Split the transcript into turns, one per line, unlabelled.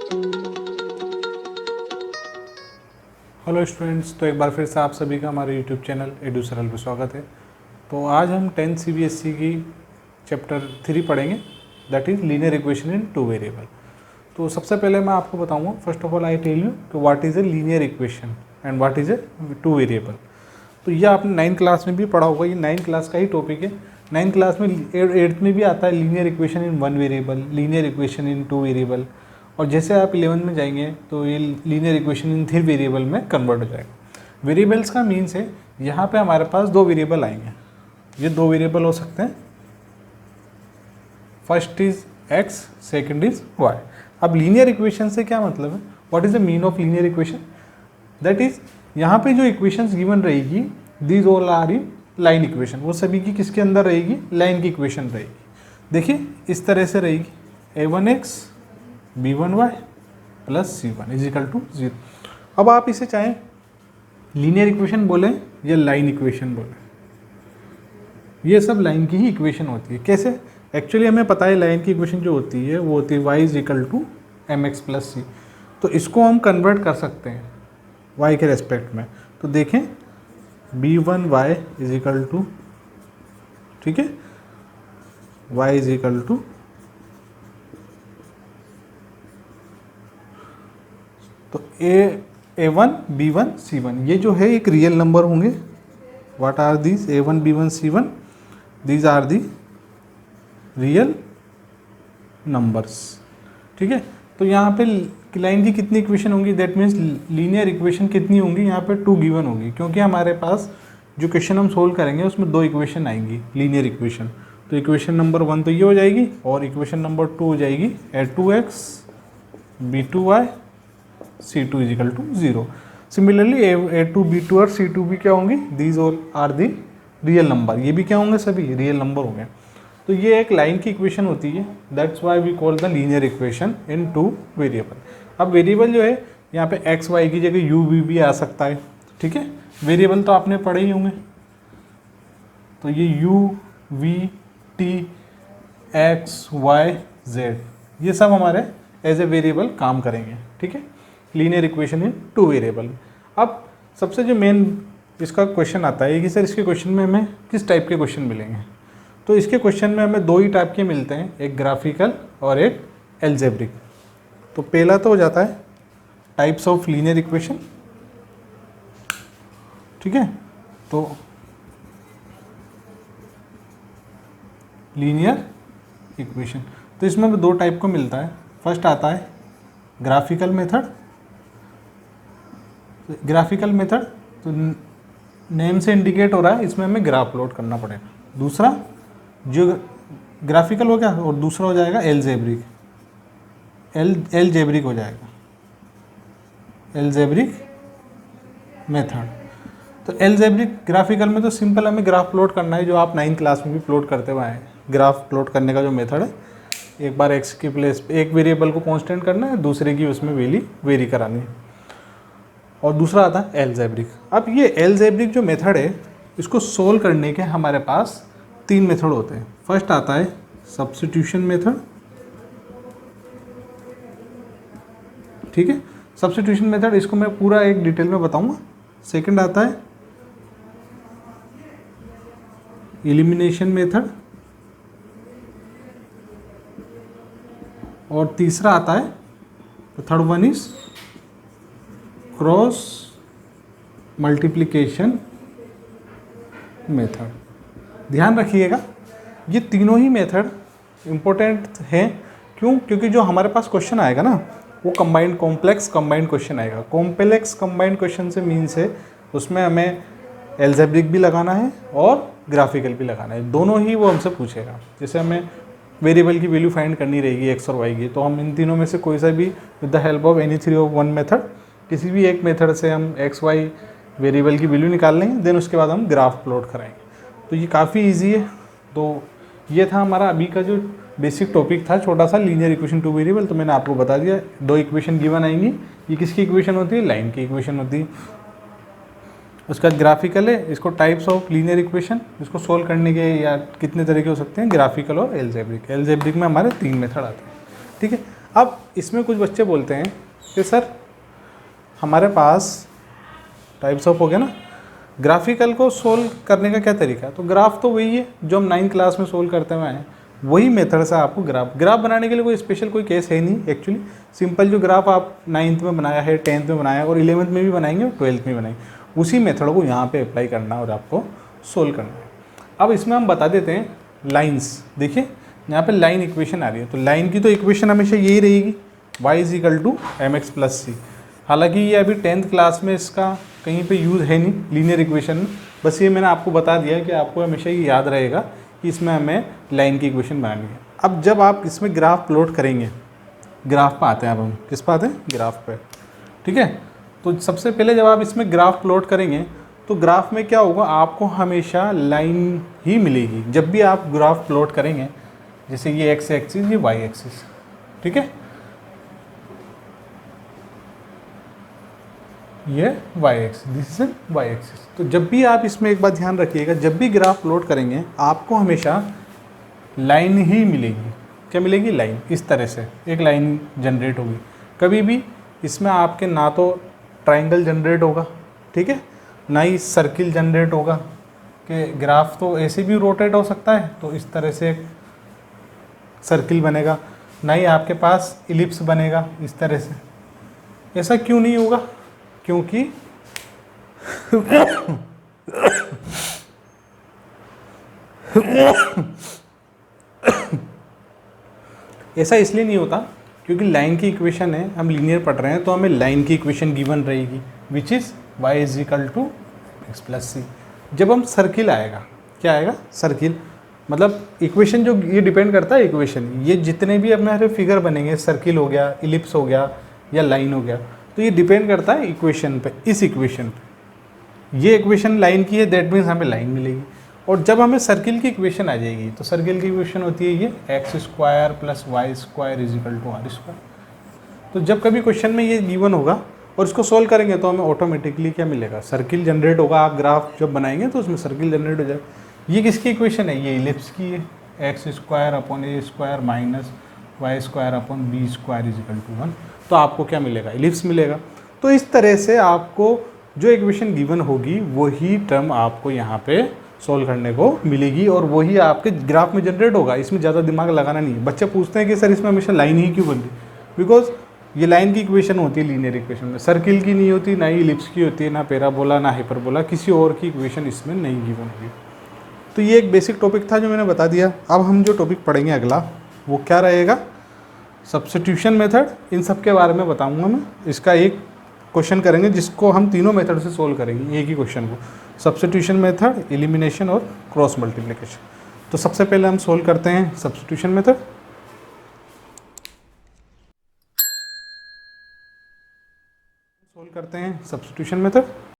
Hello students, तो एक बार फिर से आप सभी का हमारे यूट्यूब चैनल एडू सरल में स्वागत है। तो आज हम 10th CBSE की चैप्टर 3 पढ़ेंगे, that is linear equation in two variable. तो सबसे पहले मैं आपको बताऊंगा, first of all I tell you कि what is a linear equation and what is a two variable. तो ये आपने 9th क्लास में भी पढ़ा होगा, ये 9th क्लास का ही टॉपिक है। 9th क्लास में 8th में भी आता है linear equation in one variable, linear equation in two variable, और जैसे आप 11th में जाएंगे तो ये लीनियर इक्वेशन इन 3 वेरिएबल में कन्वर्ट हो जाएगा। वेरिएबल्स का मीन्स है यहाँ पे हमारे पास 2 वेरिएबल आएंगे। ये 2 वेरिएबल हो सकते हैं, first is x, second is y। अब लीनियर इक्वेशन से क्या मतलब है, what is the mean of linear equation, that is यहाँ पे जो इक्वेशंस गिवन रहेगी these all are in line equation, वो सभी की किसके अंदर रहेगी, लाइन की इक्वेशन रहेगी। देखिए इस तरह से रहेगी a1x b1y plus c1 is equal to 0। अब आप इसे चाहें लीनियर इक्वेशन बोलें या लाइन इक्वेशन बोलें, ये सब लाइन की ही इक्वेशन होती है। कैसे, एक्चुअली हमें पता है लाइन की इक्वेशन जो होती है वो होती है y is equal to mx plus c। तो इसको हम कन्वर्ट कर सकते हैं y के रेस्पेक्ट में। तो देखें b1y इज इक्वल टू, ठीक है, y इज इक्वल टू तो a1 b1 c1 ये जो है एक रियल नंबर होंगे। What are these a1 b1 c1, these are the real numbers, ठीक है। तो यहाँ पे लाइन की कितनी इक्वेशन होंगी, दैट मीन्स लीनियर इक्वेशन कितनी होंगी, यहाँ पे 2 गिवन होंगी, क्योंकि हमारे पास जो क्वेश्चन हम सोल्व करेंगे उसमें 2 इक्वेशन आएंगी लीनियर इक्वेशन। तो इक्वेशन नंबर 1 तो ये हो जाएगी, और इक्वेशन नंबर 2 हो जाएगी a2x b2y c2 is equal to 0। Similarly a2 b2 और c2 भी क्या होंगी, these all are the real number, ये भी क्या होंगे, सभी रियल नंबर होंगे। तो ये एक लाइन की इक्वेशन होती है, that's why we call the linear equation in two variable. अब वेरिएबल जो है यहाँ पे एक्स वाई की जगह यू वी भी आ सकता है, ठीक है। वेरिएबल तो आपने पढ़े ही होंगे, तो ये U V T X Y Z ये सब हमारे एज ए वेरिएबल काम करेंगे, ठीक है, linear equation in two variable. अब सबसे जो मेन इसका क्वेश्चन आता है कि सर इसके क्वेश्चन में हमें किस टाइप के क्वेश्चन मिलेंगे। तो इसके क्वेश्चन में हमें 2 ही टाइप के मिलते हैं, एक ग्राफिकल और एक एल्जेब्रिक। तो पहला तो हो जाता है टाइप्स ऑफ लीनियर इक्वेशन, ठीक है। तो लीनियर इक्वेशन, तो इसमें 2 टाइप को मिलता है। फर्स्ट आता है ग्राफिकल मेथड। ग्राफिकल मेथड तो नेम से इंडिकेट हो रहा है, इसमें हमें ग्राफ प्लॉट करना पड़ेगा। दूसरा जो ग्राफिकल हो गया, और दूसरा हो जाएगा एल्जेब्रिक। एल्जेब्रिक हो जाएगा, एल्जेब्रिक मेथड। तो एल्जेब्रिक ग्राफिकल में तो सिंपल हमें ग्राफ प्लॉट करना है, जो आप 9th क्लास में भी प्लॉट करते हुए आए। ग्राफ प्लॉट करने का जो मेथड है, एक बार एक्स की प्लेस पे एक वेरिएबल को कांस्टेंट करना है, दूसरे की उसमें वैल्यू वेरी करानी है। और दूसरा आता है एल्जेब्रिक। अब ये एल्जेब्रिक जो मेथड है, इसको सोल्व करने के हमारे पास 3 मेथड होते हैं। फर्स्ट आता है सब्स्टिट्यूशन मेथड, ठीक है, सब्स्टिट्यूशन मेथड, इसको मैं पूरा एक डिटेल में बताऊंगा। सेकंड आता है एलिमिनेशन मेथड, और तीसरा आता है, third one is cross multiplication method. ध्यान रखिएगा ये तीनों ही मेथड इम्पोर्टेंट हैं। क्यों, क्योंकि जो हमारे पास क्वेश्चन आएगा ना, वो कंबाइंड कॉम्प्लेक्स कंबाइंड क्वेश्चन आएगा। कॉम्प्लेक्स कंबाइंड क्वेश्चन से मीन्स है उसमें हमें एल्जेब्रिक भी लगाना है और ग्राफिकल भी लगाना है, दोनों ही वो हमसे पूछेगा। जैसे हमें वेरिएबल की वैल्यू फाइंड करनी रहेगी एक्स और वाई की, तो हम इन तीनों में से कोई सा भी with the help of any 3 of 1 method, किसी भी एक मेथड से हम एक्स वाई वेरिएबल की वैल्यू निकाल लेंगे, देन उसके बाद हम ग्राफ प्लॉट कराएंगे। तो ये काफ़ी ईजी है। तो ये था हमारा अभी का जो बेसिक टॉपिक था, छोटा सा लीनियर इक्वेशन टू वेरिएबल। तो मैंने आपको बता दिया 2 इक्वेशन गिवन आएंगी, ये किसकी इक्वेशन होती है, लाइन की इक्वेशन होती है। उसका ग्राफिकल है, इसको टाइप्स ऑफ लीनियर इक्वेशन, इसको सोल्व करने के या कितने तरीके हो सकते हैं, ग्राफिकल और एल्जेब्रिक। एल्जेब्रिक में हमारे 3 मेथड आते हैं, ठीक है। अब इसमें कुछ बच्चे बोलते हैं कि सर हमारे पास टाइप्स ऑफ हो गया ना, ग्राफिकल को सोल्व करने का क्या तरीका है? तो ग्राफ तो वही है जो हम 9th क्लास में सोल्व करते हुए आए, वही मेथड से आपको ग्राफ बनाने के लिए कोई स्पेशल कोई केस है नहीं एक्चुअली। सिंपल जो ग्राफ आप 9th में बनाया है, 10th में बनाया और 11th में भी बनाएंगे और 12th में बनाएंगे, उसी मेथड को यहाँ पे अप्लाई करना है और आपको सोल्व करना है। अब इसमें हम बता देते हैं लाइन्स। देखिए यहाँ पे लाइन इक्वेशन आ रही है, तो लाइन की तो इक्वेशन हमेशा यही रहेगी, y = mx + c। हालांकि ये अभी 10th क्लास में इसका कहीं पे यूज़ है नहीं लीनियर इक्वेशन में, बस ये मैंने आपको बता दिया कि आपको हमेशा ये याद रहेगा कि इसमें हमें लाइन की इक्वेशन बनानी है। अब जब आप इसमें ग्राफ प्लॉट करेंगे, ग्राफ पे आते हैं, अब हम किस पे आते हैं? ग्राफ पे, ठीक है। तो सबसे पहले जब आप इसमें ग्राफ प्लॉट करेंगे तो ग्राफ में क्या होगा, आपको हमेशा लाइन ही मिलेगी जब भी आप ग्राफ प्लॉट करेंगे। जैसे ये x एक्सिस, ये y एक्सिस, ठीक है, ये y axis, this is y axis. तो जब भी आप इसमें एक बात ध्यान रखिएगा, जब भी ग्राफ प्लॉट करेंगे आपको हमेशा लाइन ही मिलेगी। क्या मिलेगी? लाइन। इस तरह से एक लाइन जनरेट होगी। कभी भी इसमें आपके ना तो ट्राइंगल जनरेट होगा, ठीक है, ना ही सर्किल जनरेट होगा, कि ग्राफ तो ऐसे भी रोटेट हो सकता है तो इस तरह से सर्किल बनेगा, ना ही आपके पास इलिप्स बनेगा इस तरह से। ऐसा क्यों नहीं होगा? क्योंकि ऐसा इसलिए नहीं होता क्योंकि लाइन की इक्वेशन है, हम लीनियर पढ़ रहे हैं तो हमें लाइन की इक्वेशन गिवन रहेगी which is y = x + c। जब हम सर्किल आएगा, क्या आएगा? सर्किल, मतलब इक्वेशन जो ये डिपेंड करता है इक्वेशन, ये जितने भी हमारे फिगर बनेंगे, सर्किल हो गया, इलिप्स हो गया या लाइन हो गया, तो ये डिपेंड करता है इक्वेशन पे, इस इक्वेशन पे। ये इक्वेशन लाइन की है, दैट मीन्स हमें लाइन मिलेगी। और जब हमें सर्किल की इक्वेशन आ जाएगी तो सर्किल की इक्वेशन होती है ये x² + y² = r²। तो जब कभी क्वेश्चन में ये गिवन होगा और इसको सोल्व करेंगे तो हमें ऑटोमेटिकली क्या मिलेगा? सर्किल जनरेट होगा। आप ग्राफ जब बनाएंगे तो उसमें सर्किल जनरेट हो जाएगा। ये किसकी इक्वेशन है? ये इलिप्स की है, x² / a² - y² / b² = 1। तो आपको क्या मिलेगा? इलिप्स मिलेगा। तो इस तरह से आपको जो इक्वेशन गिवन होगी वही टर्म आपको यहाँ पे सोल्व करने को मिलेगी और वही आपके ग्राफ में जनरेट होगा। इसमें ज़्यादा दिमाग लगाना नहीं है। बच्चे पूछते हैं कि सर इसमें हमेशा लाइन ही क्यों बनती? बिकॉज ये लाइन की इक्वेशन होती है लीनियर इक्वेशन में, सर्किल की नहीं होती, ना ही इलिप्स की होती है, ना पैराबोला, ना हाइपरबोला, किसी और की इक्वेशन इसमें नहीं गिवन होगी। तो ये एक बेसिक टॉपिक था जो मैंने बता दिया। अब हम जो टॉपिक पढ़ेंगे अगला वो क्या रहेगा? Substitution method. इन सब के बारे में बताऊंगा मैं। इसका एक क्वेश्चन करेंगे जिसको हम तीनों मेथड से सोल्व करेंगे एक ही क्वेश्चन को, सब्स्टिट्यूशन मेथड, एलिमिनेशन और क्रॉस मल्टीप्लिकेशन। तो सबसे पहले हम सोल्व करते हैं सब्स्टिट्यूशन मेथड। सोल्व करते हैं सब्स्टिट्यूशन मेथड।